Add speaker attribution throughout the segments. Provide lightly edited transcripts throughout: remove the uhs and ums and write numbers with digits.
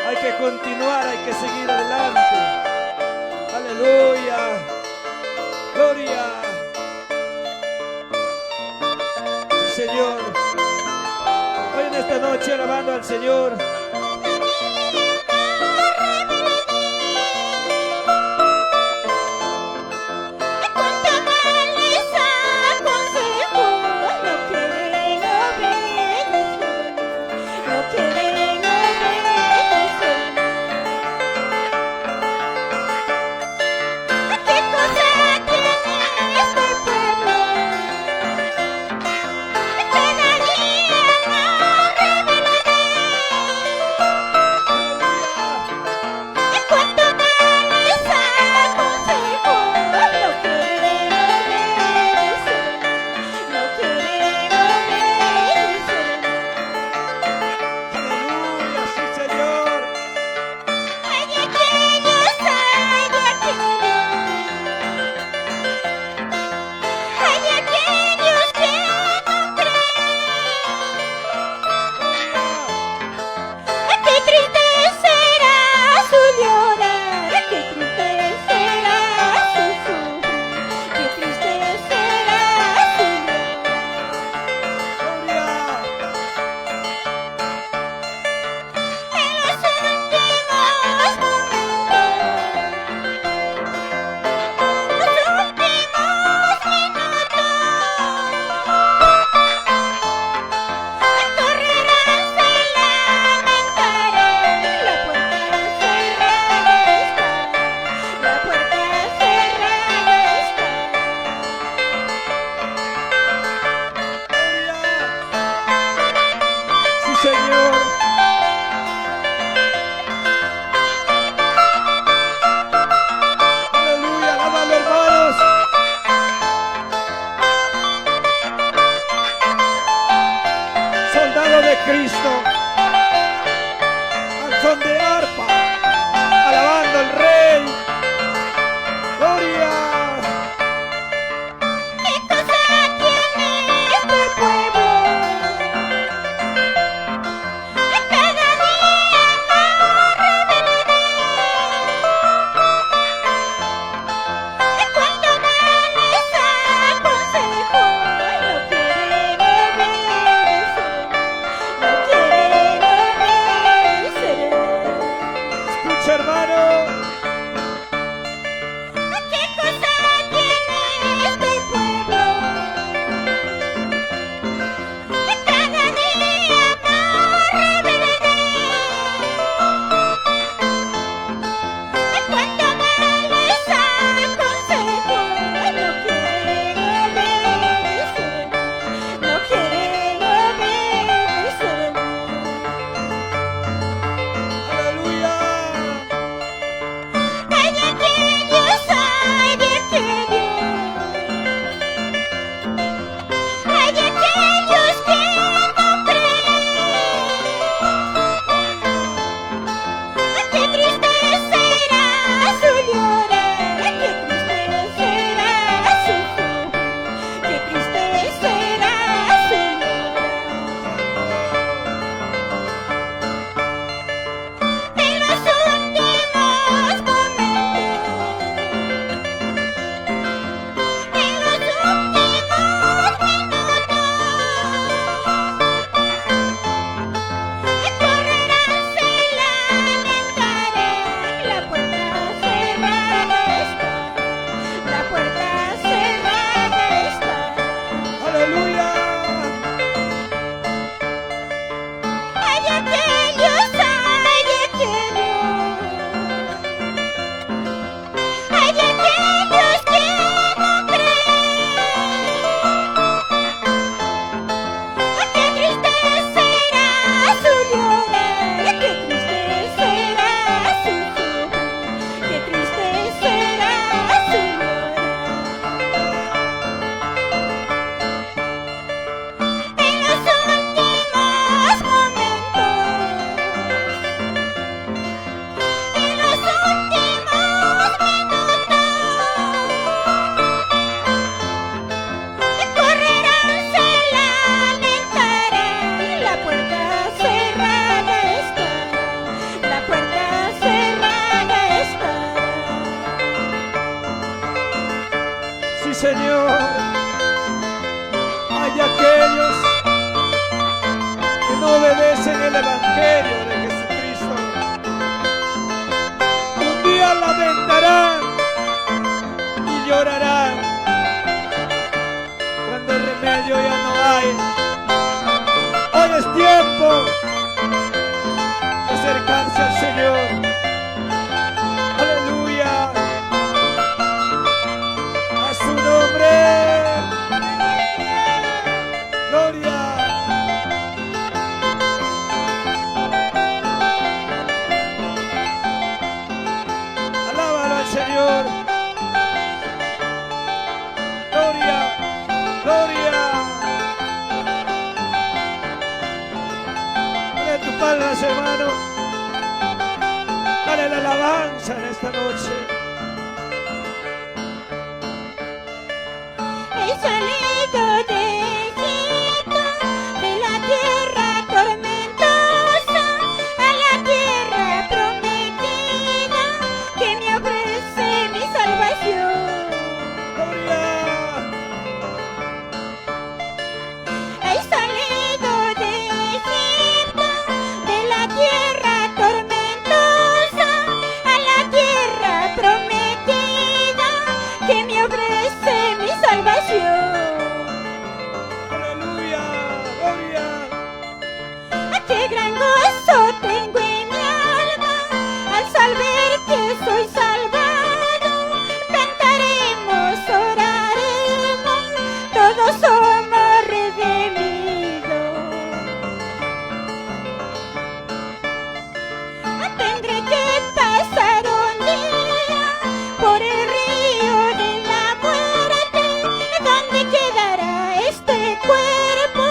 Speaker 1: Hay que continuar, hay que seguir adelante. Aleluya. Gloria. Sí, Señor. Hoy en esta noche alabando al Señor. Cristo, al son de arpa, alabando al Rey. Gloria.
Speaker 2: ¿Qué cosa tiene este pueblo? Cada día más rebelde. Cuanto más les aconsejo, no quieren obedecer.
Speaker 1: Escucha, hermano.
Speaker 2: ¿Qué cosa tiene este pueblo? Cada día más rebelde. Cuanto más les aconsejo, no quieren obedecer. No quieren obedecer.
Speaker 1: Aleluya.
Speaker 2: Hay aquellos, hay aquellos. Hay aquellos que no creen. Qué triste será su llorar, qué triste será su sufrir, qué triste será su llorar. En los últimos momentos, en los últimos minutos, correrán, se lamentarán, la puerta cerrada está, la puerta cerrada está.
Speaker 1: Aleluya.
Speaker 2: Hay aquellos, hay aquellos. Hay aquellos que no creen. Qué triste será su llorar, qué triste será su sufrir, qué triste será su llorar. En los últimos momentos,
Speaker 1: conocen el Evangelio de Jesucristo. Un día lamentarán y llorarán cuando el remedio ya no hay. Hoy es tiempo de acercarse al Señor. Aleluya. A su nombre. Gloria. Alábalo al Señor. Gloria, gloria. Dale tus palmas, hermano. Dale la alabanza en esta noche.
Speaker 2: He salido de Egipto, de la tierra tormentosa, a la tierra prometida, que me ofrece mi salvación.
Speaker 1: Gloria.
Speaker 2: He salido de Egipto, de la tierra tormentosa, a la tierra prometida, que me ofrece mi salvación.
Speaker 1: Aleluya. Gloria.
Speaker 2: ¡Qué gran gozo tengo en mi alma al saber que soy salvado! Cantaremos, oraremos, todos somos redimidos. Tendré que pasar un día por el río de la muerte, donde quedará este cuerpo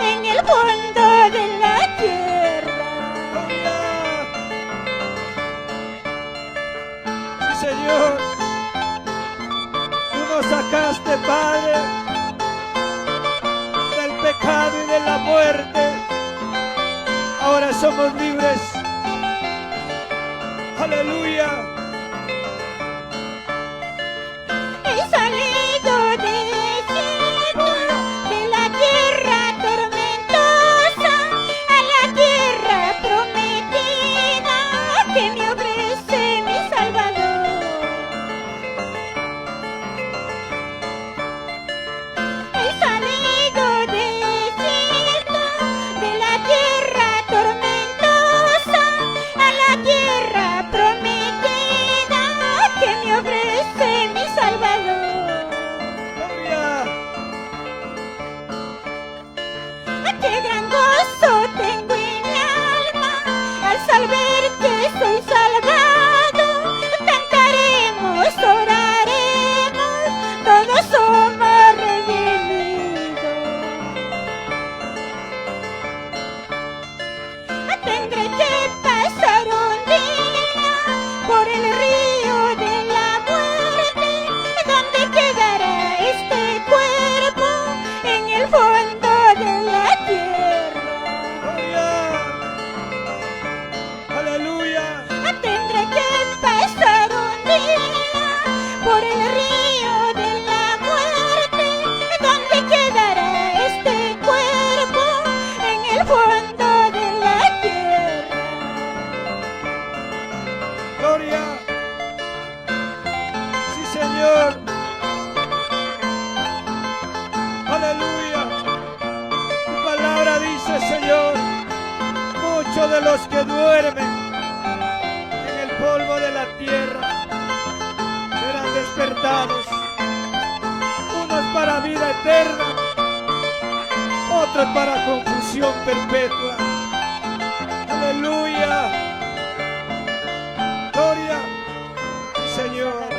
Speaker 2: en el fondo de la tierra.
Speaker 1: Gloria. Sí, Señor. Tú nos sacaste, Padre, del pecado y de la muerte. Ahora somos libres. Aleluya.
Speaker 2: He salido de Egipto, de la tierra tormentosa, a la tierra prometida, que me ofrece mi Salvador. He salido de Egipto, de la tierra tormentosa, a la tierra prometida, que me ofrece mi Salvador.
Speaker 1: Gloria.
Speaker 2: ¡Qué gran gozo tengo en mi alma al saber que soy salvado! Cantaremos, oraremos, todos somos redimidos. Tendré que pasar un día por el río de la muerte, donde quedará este cuerpo en el fondo de la tierra.
Speaker 1: Gloria. Aleluya.
Speaker 2: Tendré que pasar un día por el río de la muerte, donde quedará este cuerpo en el fondo de la tierra.
Speaker 1: Gloria. Sí, Señor. Aleluya. Tu palabra dice, Señor, muchos de los que duermen en el polvo de la tierra serán despertados. Unos para vida eterna, otros para confusión perpetua. Aleluya. Gloria. Sí, Señor.